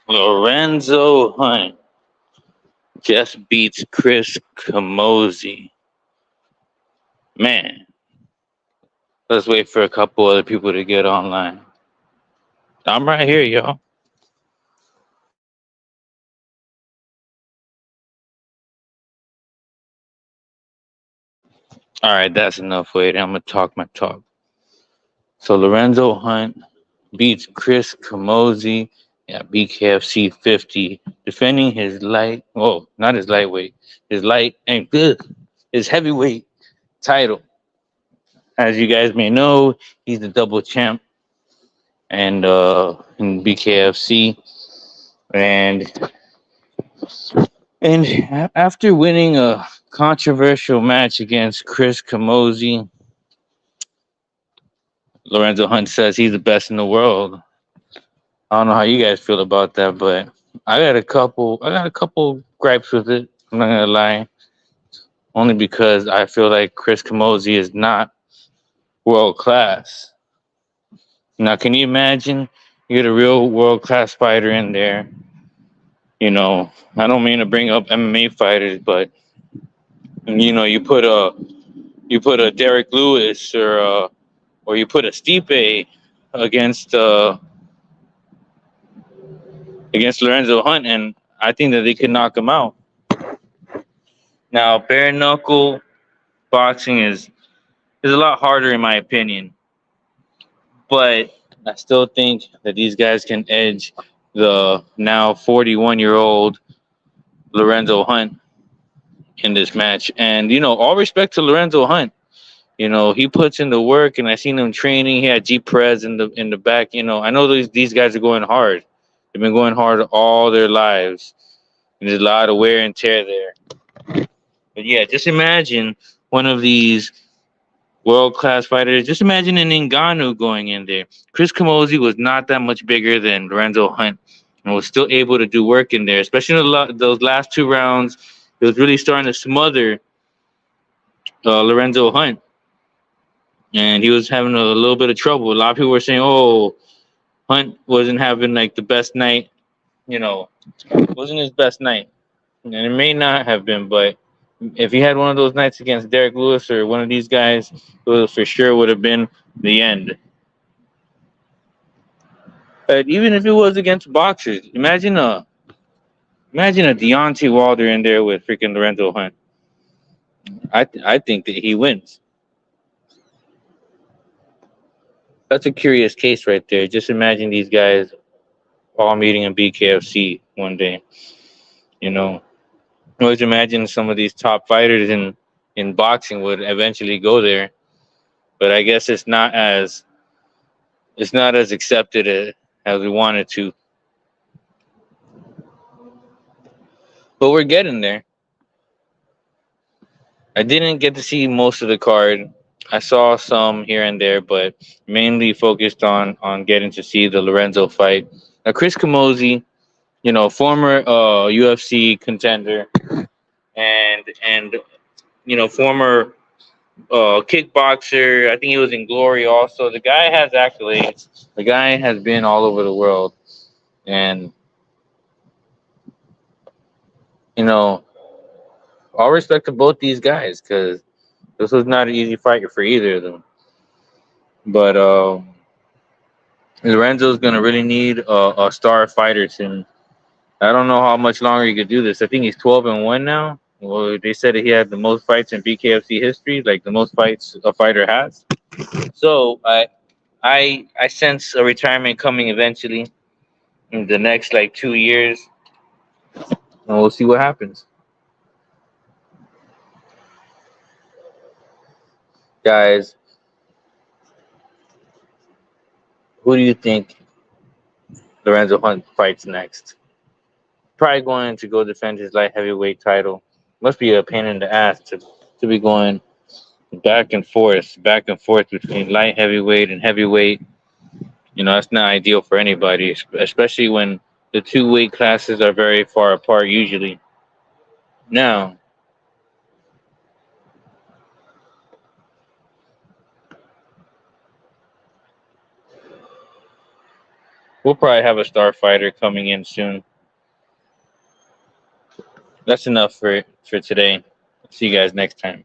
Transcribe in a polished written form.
Lorenzo Hunt just beats Chris Camozzi. Man, let's wait for a couple other people to get online. I'm right here, y'all. All right, that's enough waiting. I'm gonna talk my talk. So Lorenzo Hunt beats Chris Camozzi at BKFC 50, defending his not his lightweight, his light and good, his heavyweight title. As you guys may know, he's the double champ and in BKFC, and after winning a controversial match against Chris Camozzi, Lorenzo Hunt says he's the best in the world. I don't know how you guys feel about that, but I got a couple gripes with it. I'm not gonna lie, only because I feel like Chris Camozzi is not world class. Now, can you imagine you get a real world class fighter in there? I don't mean to bring up MMA fighters, but you put a Derek Lewis or you put a Stipe against against Lorenzo Hunt, and I think that they could knock him out. Now, bare knuckle boxing is a lot harder in my opinion, but I still think that these guys can edge the now 41-year-old Lorenzo Hunt in this match. And all respect to Lorenzo Hunt. He puts in the work, and I seen him training. He had G Prez in the back. I know these guys are going hard. They've been going hard all their lives, and there's a lot of wear and tear there. But yeah, just imagine one of these world class fighters. Just imagine an Ngannou going in there. Chris Camozzi was not that much bigger than Lorenzo Hunt, and was still able to do work in there, especially in those last two rounds. It was really starting to smother Lorenzo Hunt, and he was having a little bit of trouble. A lot of people were saying, "Oh, Hunt wasn't having like the best night. You know, wasn't his best night." And it may not have been, but if he had one of those nights against Derek Lewis or one of these guys, it for sure would have been the end. But even if it was against boxers, imagine a Deontay Wilder in there with freaking Lorenzo Hunt. I think that he wins. That's a curious case right there. Just imagine these guys all meeting in BKFC one day. You know, always imagine some of these top fighters in boxing would eventually go there, but I guess it's not as accepted as we wanted to. But we're getting there. I didn't get to see most of the card. I saw some here and there, but mainly focused on getting to see the Lorenzo fight. Now, Chris Camozzi, former UFC contender and former kickboxer. I think he was in Glory also. The guy has accolades. The guy has been all over the world, and you know, all respect to both these guys because this was not an easy fight for either of them. But Lorenzo's gonna really need a star fighter soon. I don't know how much longer he could do this. I think he's 12-1 now. Well, they said that he had the most fights in BKFC history, like the most fights a fighter has. So I sense a retirement coming eventually in the next like 2 years, and we'll see what happens, guys. Who do you think Lorenzo Hunt fights next? Probably going to go defend his light heavyweight title. Must be a pain in the ass to be going back and forth between light heavyweight and heavyweight. That's not ideal for anybody, especially when the two weight classes are very far apart usually. Now, We'll probably have a star fighter coming in soon. That's enough for today. See you guys next time.